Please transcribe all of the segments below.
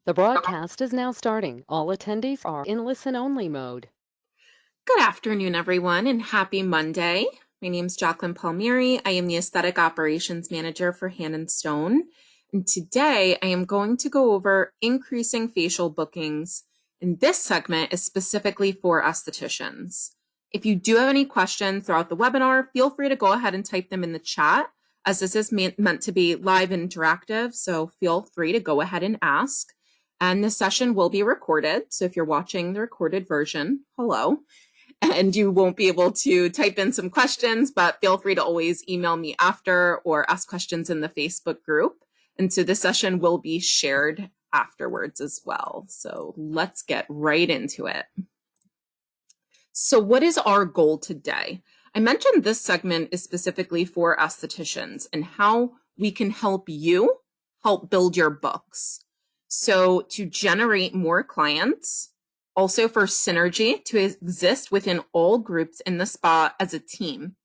The broadcast is now starting. All attendees are in listen-only mode. Good afternoon, everyone, and happy Monday. My name is Jacqueline Palmieri. I am the Aesthetic Operations Manager for Hand & Stone. And today I am going to go over increasing facial bookings. And this segment is specifically for estheticians. If you do have any questions throughout the webinar, feel free to go ahead and type them in the chat, as this is meant to be live and interactive, so feel free to go ahead and ask. And this session will be recorded, so if you're watching the recorded version, hello. And you won't be able to type in some questions, but feel free to always email me after or ask questions in the Facebook group. And so this session will be shared afterwards as well. So let's get right into it. So what is our goal today? I mentioned this segment is specifically for estheticians and how we can help you help build your books. So to generate more clients, also for synergy to exist within all groups in the spa as a team,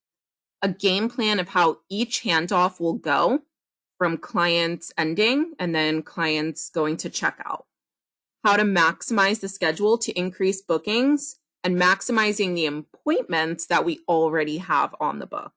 a game plan of how each handoff will go from clients ending and then clients going to checkout, how to maximize the schedule to increase bookings, and maximizing the appointments that we already have on the book.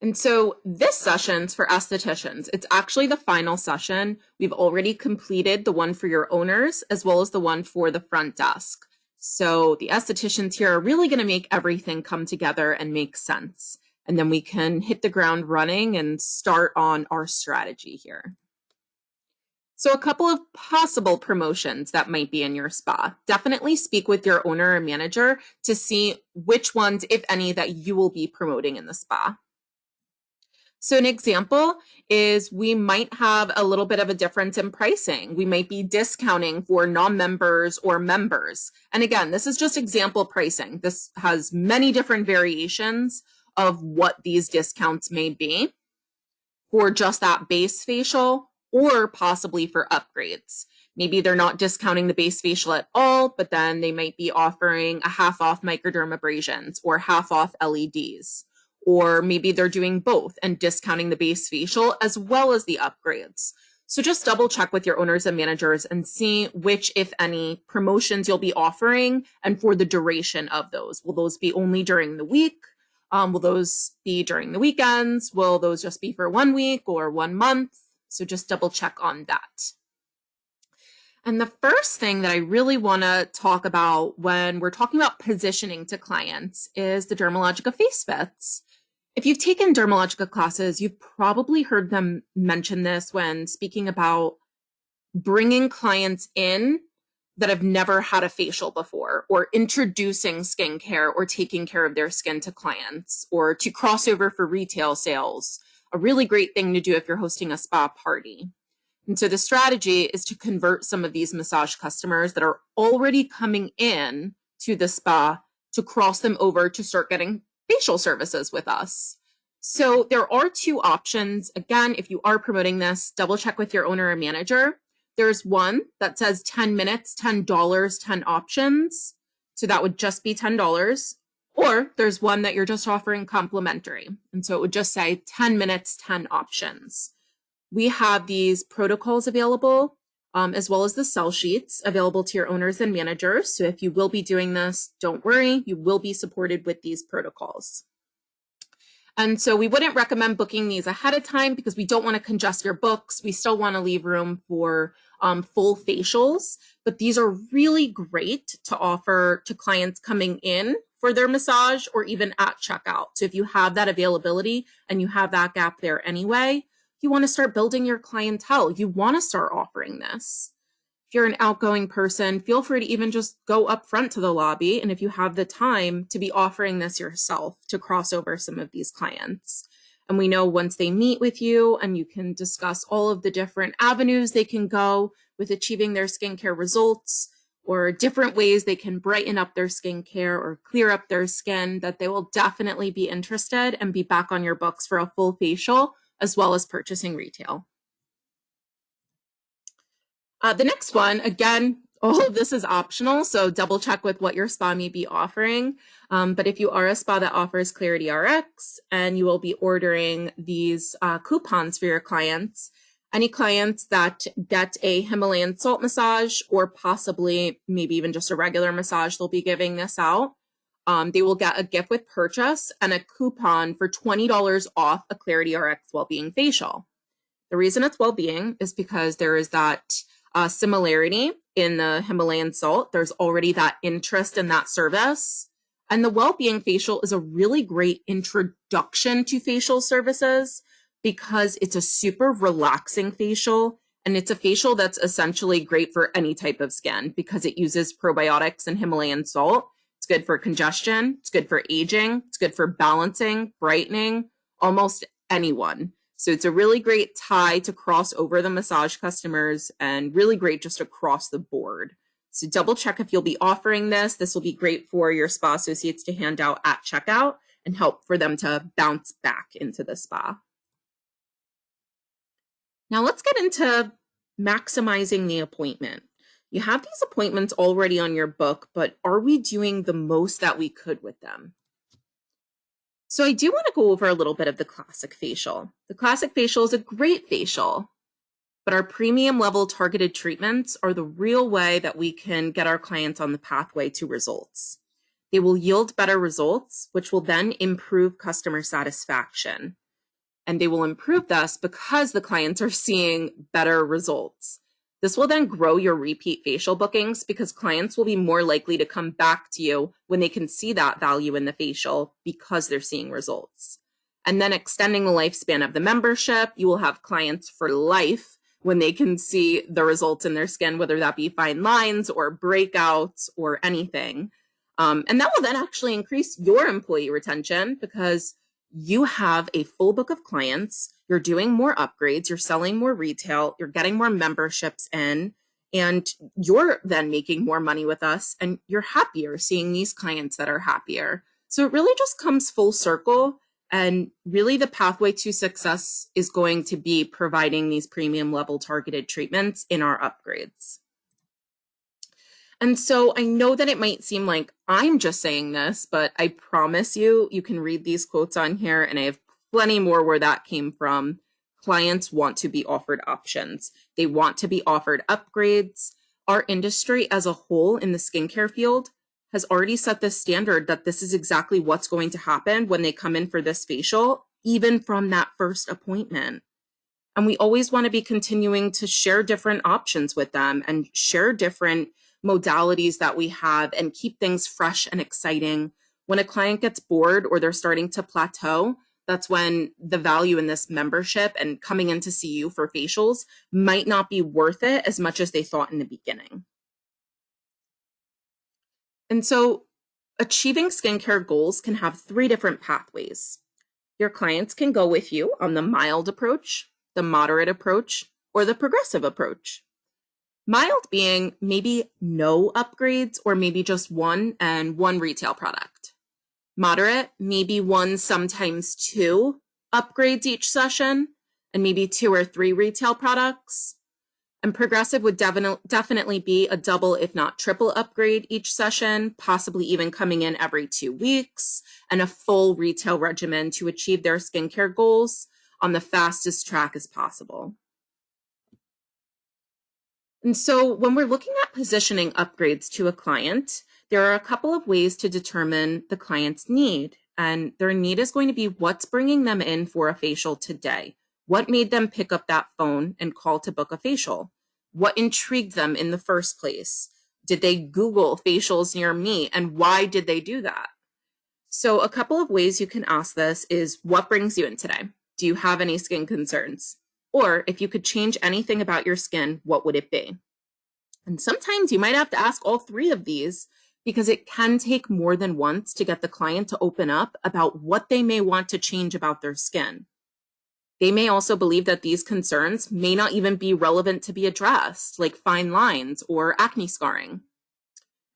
And so this session's for estheticians. It's actually the final session. We've already completed the one for your owners as well as the one for the front desk. So the estheticians here are really going to make everything come together and make sense. And then we can hit the ground running and start on our strategy here. So a couple of possible promotions that might be in your spa. Definitely speak with your owner or manager to see which ones, if any, that you will be promoting in the spa. So an example is we might have a little bit of a difference in pricing. We might be discounting for non-members or members. And again, this is just example pricing. This has many different variations of what these discounts may be for just that base facial or possibly for upgrades. Maybe they're not discounting the base facial at all, but then they might be offering a half off microdermabrasions or half off LEDs. Or maybe they're doing both and discounting the base facial as well as the upgrades. So just double check with your owners and managers and see which, if any, promotions you'll be offering and for the duration of those. Will those be only during the week? Will those be during the weekends? Will those just be for 1 week or 1 month? So just double check on that. And the first thing that I really want to talk about when we're talking about positioning to clients is the Dermalogica face fits. If you've taken Dermalogica classes, you've probably heard them mention this when speaking about bringing clients in that have never had a facial before, or introducing skincare or taking care of their skin to clients, or to cross over for retail sales. A really great thing to do if you're hosting a spa party. And so the strategy is to convert some of these massage customers that are already coming in to the spa to cross them over to start getting facial services with us. So there are two options. Again, if you are promoting this, double check with your owner or manager. There's one that says 10 minutes, $10, 10 options. So that would just be $10. Or there's one that you're just offering complimentary. And so it would just say 10 minutes, 10 options. We have these protocols available, as well as the sell sheets available to your owners and managers. So if you will be doing this, don't worry, you will be supported with these protocols. And so we wouldn't recommend booking these ahead of time because we don't want to congest your books. We still want to leave room for full facials, but these are really great to offer to clients coming in for their massage or even at checkout. So if you have that availability and you have that gap there anyway, you want to start building your clientele. You want to start offering this. If you're an outgoing person, feel free to even just go up front to the lobby. And if you have the time to be offering this yourself to cross over some of these clients. And we know once they meet with you and you can discuss all of the different avenues they can go with achieving their skincare results or different ways they can brighten up their skincare or clear up their skin, that they will definitely be interested and be back on your books for a full facial as well as purchasing retail. The next one, again, all of this is optional, so double check with what your spa may be offering. But if you are a spa that offers Clarity RX and you will be ordering these coupons for your clients, Any clients that get a Himalayan salt massage or possibly maybe even just a regular massage, they'll be giving this out. They will get a gift with purchase and a coupon for $20 off a Clarity RX Wellbeing Facial. The reason it's well-being is because there is that similarity in the Himalayan salt. There's already that interest in that service. And the well-being facial is a really great introduction to facial services because it's a super relaxing facial. And it's a facial that's essentially great for any type of skin because it uses probiotics and Himalayan salt. It's good for congestion. It's good for aging. It's good for balancing, brightening, almost anyone. So it's a really great tie to cross over the massage customers and really great just across the board. So double check if you'll be offering this. This will be great for your spa associates to hand out at checkout and help for them to bounce back into the spa. Now let's get into maximizing the appointment. You have these appointments already on your book, but are we doing the most that we could with them? So I do want to go over a little bit of the classic facial. The classic facial is a great facial, but our premium level targeted treatments are the real way that we can get our clients on the pathway to results. They will yield better results, which will then improve customer satisfaction. And they will improve this because the clients are seeing better results. This will then grow your repeat facial bookings because clients will be more likely to come back to you when they can see that value in the facial because they're seeing results. And then extending the lifespan of the membership, you will have clients for life when they can see the results in their skin, whether that be fine lines or breakouts or anything. And that will then actually increase your employee retention because you have a full book of clients, you're doing more upgrades, you're selling more retail, you're getting more memberships in, and you're then making more money with us, and you're happier seeing these clients that are happier. So it really just comes full circle, and really the pathway to success is going to be providing these premium level targeted treatments in our upgrades. And so I know that it might seem like I'm just saying this, but I promise you, you can read these quotes on here, and I have plenty more where that came from. Clients want to be offered options. They want to be offered upgrades. Our industry as a whole in the skincare field has already set the standard that this is exactly what's going to happen when they come in for this facial, even from that first appointment. And we always want to be continuing to share different options with them and share different modalities that we have and keep things fresh and exciting. When a client gets bored or they're starting to plateau, that's when the value in this membership and coming in to see you for facials might not be worth it as much as they thought in the beginning. And so achieving skincare goals can have 3 different pathways. Your clients can go with you on the mild approach, the moderate approach, or the progressive approach. Mild being maybe no upgrades or maybe just one and one retail product. Moderate, maybe 1, sometimes 2 upgrades each session and maybe 2 or 3 retail products. And progressive would definitely be a double, if not triple upgrade each session, possibly even coming in every 2 weeks, and a full retail regimen to achieve their skincare goals on the fastest track as possible. And so when we're looking at positioning upgrades to a client, there are a couple of ways to determine the client's need. And their need is going to be what's bringing them in for a facial today. What made them pick up that phone and call to book a facial? What intrigued them in the first place? Did they Google facials near me? And why did they do that? So a couple of ways you can ask this is, what brings you in today? Do you have any skin concerns? Or if you could change anything about your skin, what would it be? And sometimes you might have to ask all 3 of these because it can take more than once to get the client to open up about what they may want to change about their skin. They may also believe that these concerns may not even be relevant to be addressed, like fine lines or acne scarring.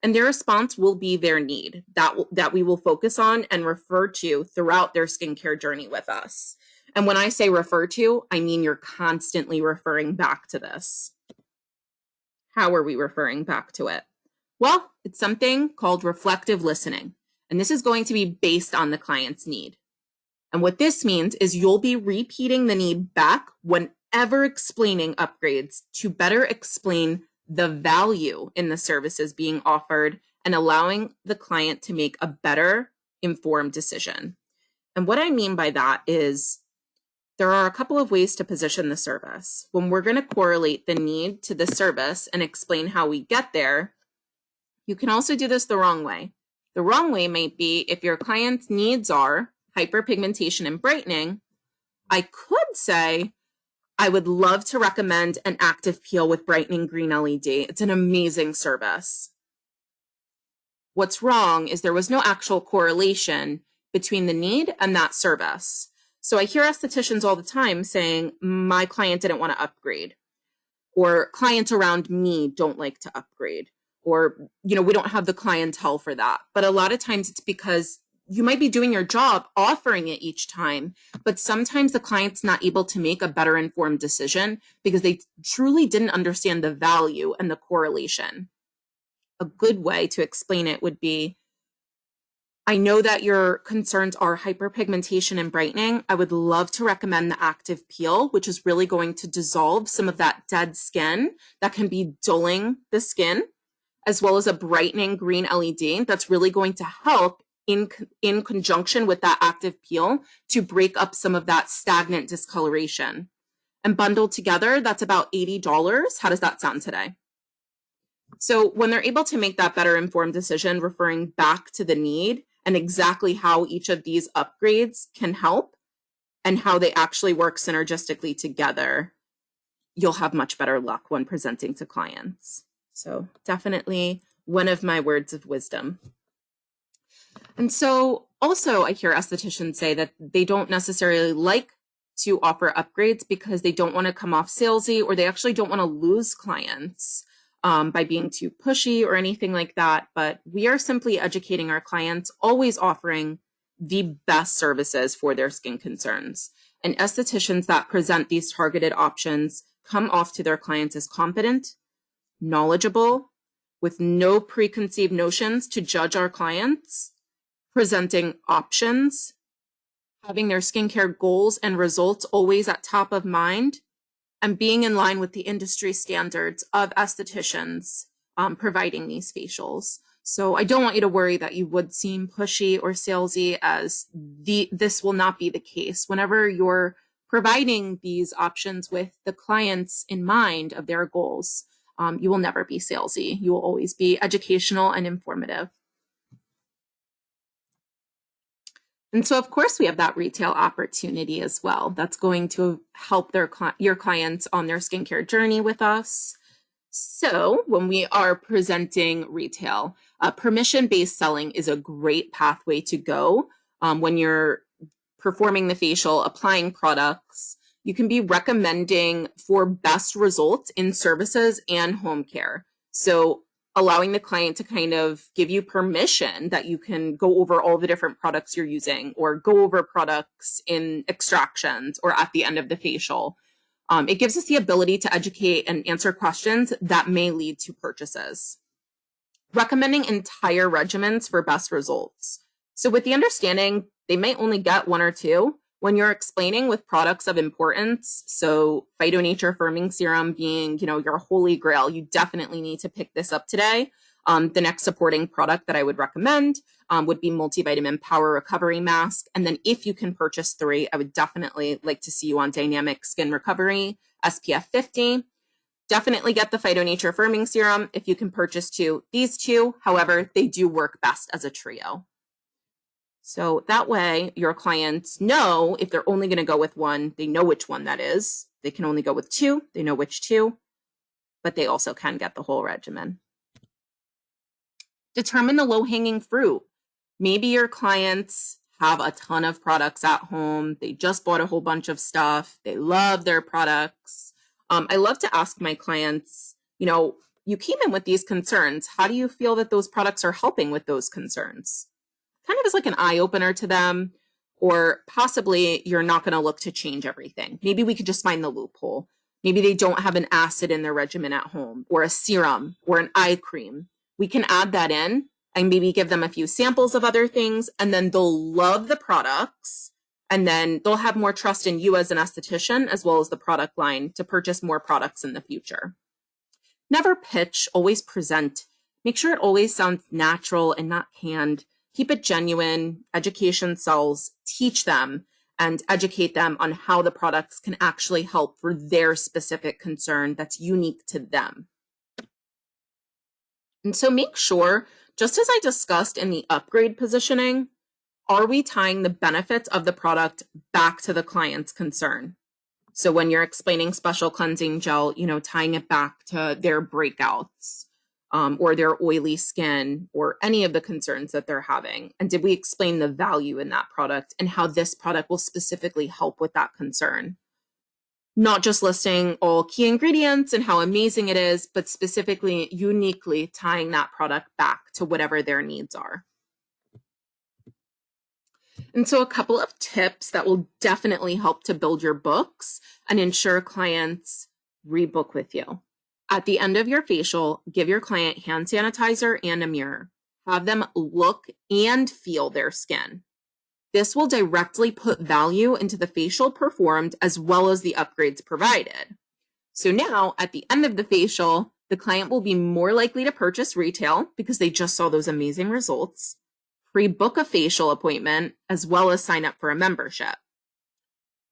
And their response will be their need that we will focus on and refer to throughout their skincare journey with us. And when I say refer to, I mean you're constantly referring back to this. How are we referring back to it? Well, it's something called reflective listening. And this is going to be based on the client's need. And what this means is you'll be repeating the need back whenever ever explaining upgrades to better explain the value in the services being offered and allowing the client to make a better informed decision. And what I mean by that is there are a couple of ways to position the service. When we're going to correlate the need to the service and explain how we get there, you can also do this the wrong way. The wrong way might be if your client's needs are hyperpigmentation and brightening, I could say, I would love to recommend an active peel with brightening green LED. It's an amazing service. What's wrong is there was no actual correlation between the need and that service. So I hear estheticians all the time saying, my client didn't want to upgrade, or clients around me don't like to upgrade, or, we don't have the clientele for that. But a lot of times it's because you might be doing your job offering it each time, but sometimes the client's not able to make a better informed decision because they truly didn't understand the value and the correlation. A good way to explain it would be, I know that your concerns are hyperpigmentation and brightening. I would love to recommend the active peel, which is really going to dissolve some of that dead skin that can be dulling the skin, as well as a brightening green LED that's really going to help in conjunction with that active peel to break up some of that stagnant discoloration. And bundled together, that's about $80. How does that sound today? So when they're able to make that better informed decision, referring back to the need and exactly how each of these upgrades can help and how they actually work synergistically together, you'll have much better luck when presenting to clients. So definitely one of my words of wisdom. And so also I hear estheticians say that they don't necessarily like to offer upgrades because they don't want to come off salesy, or they actually don't want to lose clients by being too pushy or anything like that. But we are simply educating our clients, always offering the best services for their skin concerns. And estheticians that present these targeted options come off to their clients as competent, knowledgeable, with no preconceived notions to judge our clients, presenting options, having their skincare goals and results always at top of mind, and being in line with the industry standards of estheticians providing these facials. So I don't want you to worry that you would seem pushy or salesy, as this will not be the case. Whenever you're providing these options with the clients in mind of their goals, you will never be salesy. You will always be educational and informative. And so, of course, we have that retail opportunity as well. That's going to help your clients on their skincare journey with us. So when we are presenting retail, permission-based selling is a great pathway to go. When you're performing the facial, applying products, you can be recommending for best results in services and home care. So allowing the client to kind of give you permission that you can go over all the different products you're using, or go over products in extractions or at the end of the facial. It gives us the ability to educate and answer questions that may lead to purchases. Recommending entire regimens for best results. So with the understanding they may only get one or two, when you're explaining with products of importance, so Phyto Nature Firming Serum being, your holy grail, you definitely need to pick this up today. The next supporting product that I would recommend would be Multivitamin Power Recovery Mask. And then if you can purchase 3, I would definitely like to see you on Dynamic Skin Recovery, SPF 50. Definitely get the Phyto Nature Firming Serum if you can purchase 2. These 2, however, they do work best as a trio. So that way your clients know if they're only going to go with 1, they know which one that is. They can only go with 2, they know which 2, but they also can get the whole regimen. Determine the low-hanging fruit. Maybe your clients have a ton of products at home. They just bought a whole bunch of stuff. They love their products. I love to ask my clients, you came in with these concerns. How do you feel that those products are helping with those concerns? Kind of as like an eye opener to them, or possibly you're not going to look to change everything. Maybe we could just find the loophole. Maybe they don't have an acid in their regimen at home, or a serum, or an eye cream. We can add that in and maybe give them a few samples of other things, and then they'll love the products And then they'll have more trust in you as an esthetician, as well as the product line, to purchase more products in the future. Never pitch, always present. Make sure it always sounds natural and not canned. Keep it genuine. Education sells. Teach them and educate them on how the products can actually help for their specific concern that's unique to them. And so make sure, just as I discussed in the upgrade positioning, are we tying the benefits of the product back to the client's concern? So when you're explaining special cleansing gel, tying it back to their breakouts or their oily skin or any of the concerns that they're having. And did we explain the value in that product and how this product will specifically help with that concern? Not just listing all key ingredients and how amazing it is, but specifically, uniquely tying that product back to whatever their needs are. And so a couple of tips that will definitely help to build your books and ensure clients rebook with you. At the end of your facial, give your client hand sanitizer and a mirror. Have them look and feel their skin. This will directly put value into the facial performed as well as the upgrades provided. So now at the end of the facial, the client will be more likely to purchase retail because they just saw those amazing results, pre-book a facial appointment, as well as sign up for a membership.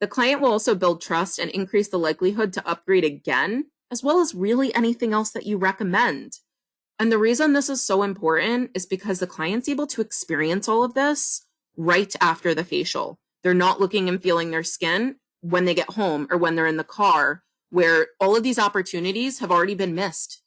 The client will also build trust and increase the likelihood to upgrade again, as well as really anything else that you recommend. And the reason this is so important is because the client's able to experience all of this right after the facial. They're not looking and feeling their skin when they get home or when they're in the car, where all of these opportunities have already been missed.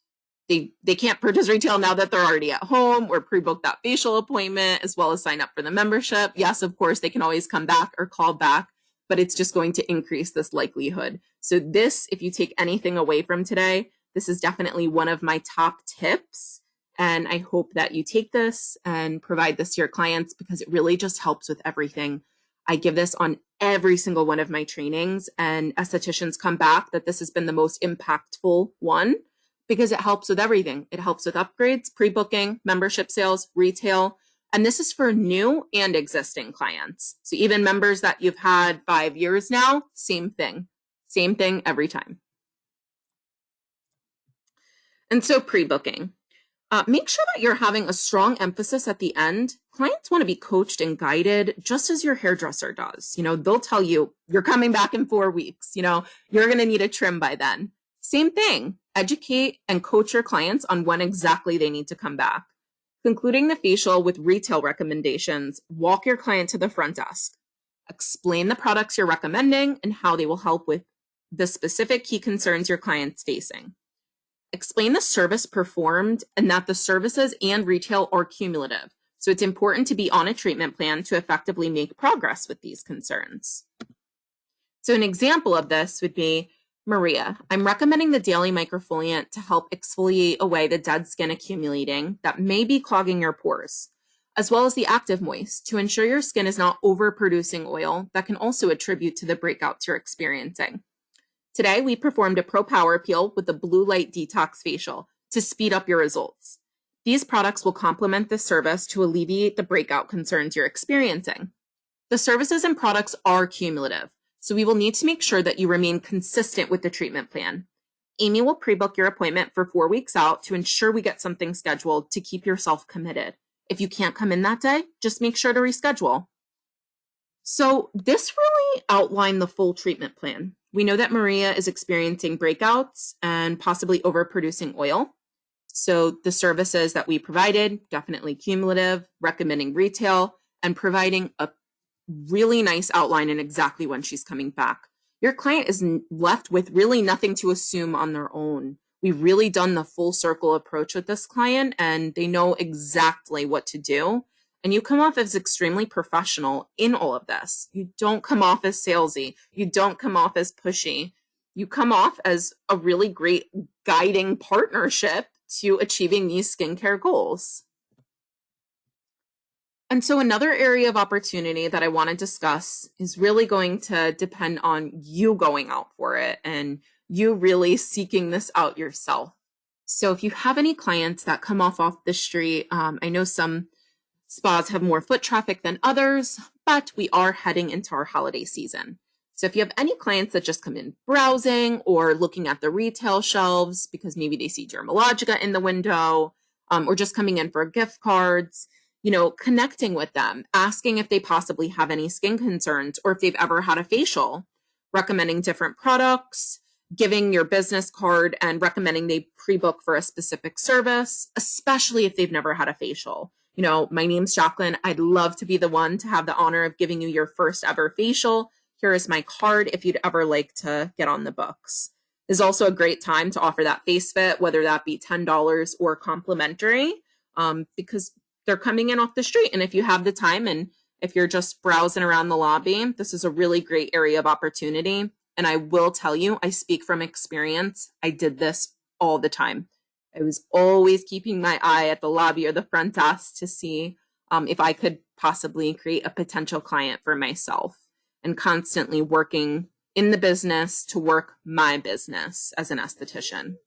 They can't purchase retail now that they're already at home or pre-book that facial appointment as well as sign up for the membership. Yes, of course, they can always come back or call back, but it's just going to increase this likelihood. So this, if you take anything away from today, this is definitely one of my top tips. And I hope that you take this and provide this to your clients because it really just helps with everything. I give this on every single one of my trainings, and estheticians come back that this has been the most impactful one because it helps with everything. It helps with upgrades, pre-booking, membership sales, retail, and this is for new and existing clients. So even members that you've had 5 years now, same thing every time. And so pre-booking. Make sure that you're having a strong emphasis at the end. Clients want to be coached and guided just as your hairdresser does. They'll tell you, you're coming back in 4 weeks. You're going to need a trim by then. Same thing. Educate and coach your clients on when exactly they need to come back. Concluding the facial with retail recommendations, walk your client to the front desk. Explain the products you're recommending and how they will help with the specific key concerns your client's facing. Explain the service performed and that the services and retail are cumulative. So it's important to be on a treatment plan to effectively make progress with these concerns. So an example of this would be, Maria, I'm recommending the daily microfoliant to help exfoliate away the dead skin accumulating that may be clogging your pores, as well as the active moist to ensure your skin is not overproducing oil that can also attribute to the breakouts you're experiencing. Today, we performed a Pro Power Peel with the Blue Light Detox Facial to speed up your results. These products will complement this service to alleviate the breakout concerns you're experiencing. The services and products are cumulative, so we will need to make sure that you remain consistent with the treatment plan. Amy will pre-book your appointment for 4 weeks out to ensure we get something scheduled to keep yourself committed. If you can't come in that day, just make sure to reschedule. So this really outlined the full treatment plan. We know that Maria is experiencing breakouts and possibly overproducing oil. So the services that we provided, definitely cumulative, recommending retail, and providing a really nice outline in exactly when she's coming back. Your client is left with really nothing to assume on their own. We've really done the full circle approach with this client, and they know exactly what to do. And you come off as extremely professional in all of this. You don't come off as salesy. You don't come off as pushy. You come off as a really great guiding partnership to achieving these skincare goals. And so another area of opportunity that I want to discuss is really going to depend on you going out for it and you really seeking this out yourself. So if you have any clients that come off the street, I know some spas have more foot traffic than others, but we are heading into our holiday season. So if you have any clients that just come in browsing or looking at the retail shelves because maybe they see Dermalogica in the window, or just coming in for gift cards, connecting with them, asking if they possibly have any skin concerns or if they've ever had a facial, recommending different products, giving your business card and recommending they pre-book for a specific service, especially if they've never had a facial. My name's Jacqueline. I'd love to be the one to have the honor of giving you your first ever facial. Here is my card if you'd ever like to get on the books. This is also a great time to offer that face fit, whether that be $10 or complimentary, because they're coming in off the street. And if you have the time and if you're just browsing around the lobby, this is a really great area of opportunity. And I will tell you, I speak from experience. I did this all the time. I was always keeping my eye at the lobby or the front desk to see if I could possibly create a potential client for myself, and constantly working in the business to work my business as an esthetician.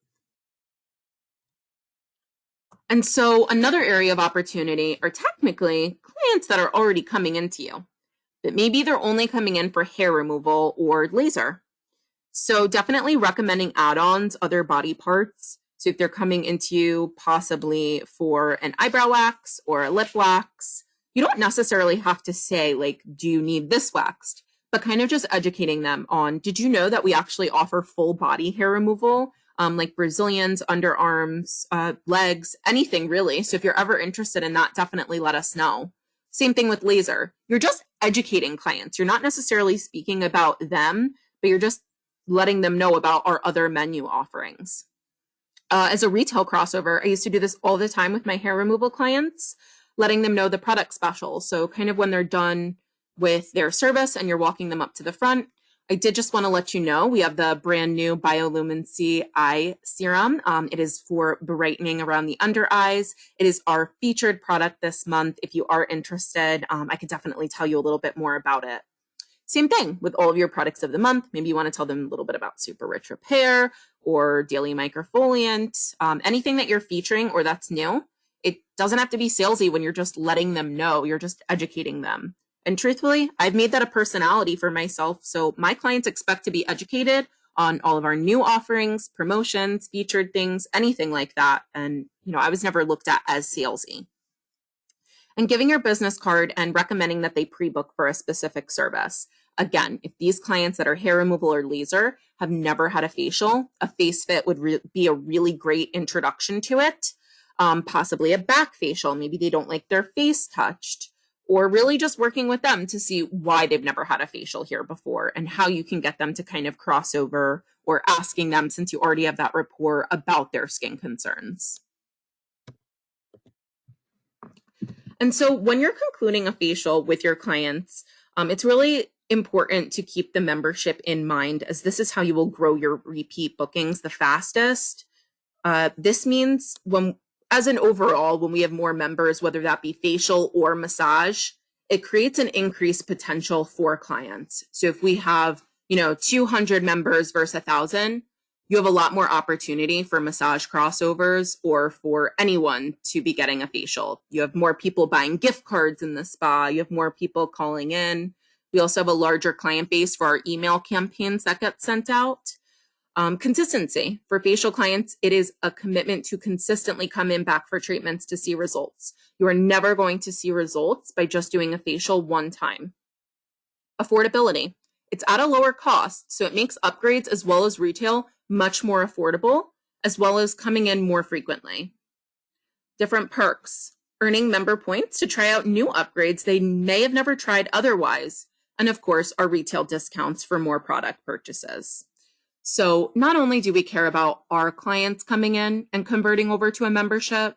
And so another area of opportunity are technically clients that are already coming into you, but maybe they're only coming in for hair removal or laser. So definitely recommending add-ons, other body parts. So if they're coming into you possibly for an eyebrow wax or a lip wax, you don't necessarily have to say, like, do you need this waxed? But kind of just educating them on, did you know that we actually offer full body hair removal, like Brazilians, underarms, legs, anything really. So if you're ever interested in that, definitely let us know. Same thing with laser. You're just educating clients. You're not necessarily speaking about them, but you're just letting them know about our other menu offerings. As a retail crossover, I used to do this all the time with my hair removal clients, letting them know the product special. So kind of when they're done with their service and you're walking them up to the front, I did just want to let you know we have the brand new Biolumincy Eye Serum. It is for brightening around the under eyes. It is our featured product this month. If you are interested, I could definitely tell you a little bit more about it. Same thing with all of your products of the month. Maybe you want to tell them a little bit about Super Rich Repair or Daily Microfoliant, anything that you're featuring or that's new. It doesn't have to be salesy when you're just letting them know, you're just educating them. And truthfully, I've made that a personality for myself. So my clients expect to be educated on all of our new offerings, promotions, featured things, anything like that. And, I was never looked at as salesy. And giving your business card and recommending that they pre-book for a specific service. Again, if these clients that are hair removal or laser have never had a facial, a face fit would be a really great introduction to it. Possibly a back facial. Maybe they don't like their face touched. Or really just working with them to see why they've never had a facial here before and how you can get them to kind of cross over, or asking them, since you already have that rapport, about their skin concerns. And so when you're concluding a facial with your clients, it's really important to keep the membership in mind, as this is how you will grow your repeat bookings the fastest. This means as an overall, when we have more members, whether that be facial or massage, it creates an increased potential for clients. So if we have, 200 members versus 1,000, you have a lot more opportunity for massage crossovers or for anyone to be getting a facial. You have more people buying gift cards in the spa. You have more people calling in. We also have a larger client base for our email campaigns that get sent out. Consistency. For facial clients, it is a commitment to consistently come in back for treatments to see results. You are never going to see results by just doing a facial one time. Affordability. It's at a lower cost, so it makes upgrades as well as retail much more affordable, as well as coming in more frequently. Different perks. Earning member points to try out new upgrades they may have never tried otherwise. And of course, our retail discounts for more product purchases. So not only do we care about our clients coming in and converting over to a membership,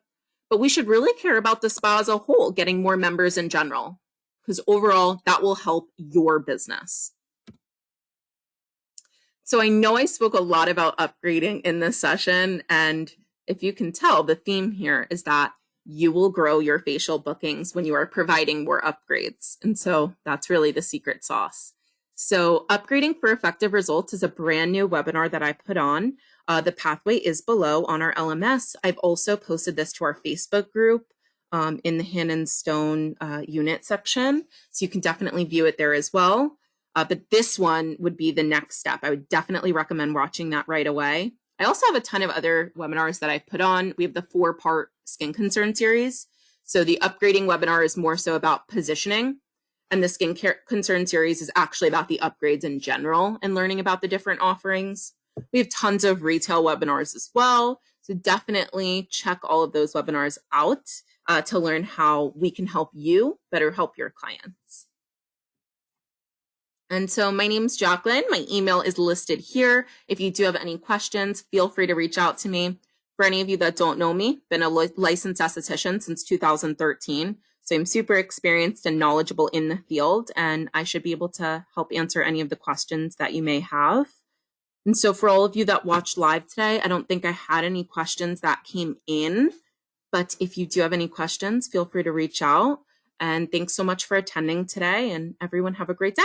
but we should really care about the spa as a whole, getting more members in general, because overall that will help your business. So I know I spoke a lot about upgrading in this session, and if you can tell, the theme here is that you will grow your facial bookings when you are providing more upgrades. And so that's really the secret sauce. So upgrading for effective results is a brand new webinar that I put on. The pathway is below on our LMS. I've also posted this to our Facebook group. in the Hand and Stone unit section. So you can definitely view it there as well. But this one would be the next step. I would definitely recommend watching that right away. I also have a ton of other webinars that I've put on. We have the 4-part skin concern series. So the upgrading webinar is more so about positioning. And the skin care concern series is actually about the upgrades in general and learning about the different offerings. We have tons of retail webinars as well. So definitely check all of those webinars out to learn how we can help you better help your clients. And so my name's Jacqueline. My email is listed here. If you do have any questions, feel free to reach out to me. For any of you that don't know me, been a licensed esthetician since 2013. So I'm super experienced and knowledgeable in the field, and I should be able to help answer any of the questions that you may have. And so for all of you that watched live today, I don't think I had any questions that came in, but if you do have any questions, feel free to reach out. And thanks so much for attending today, and everyone have a great day.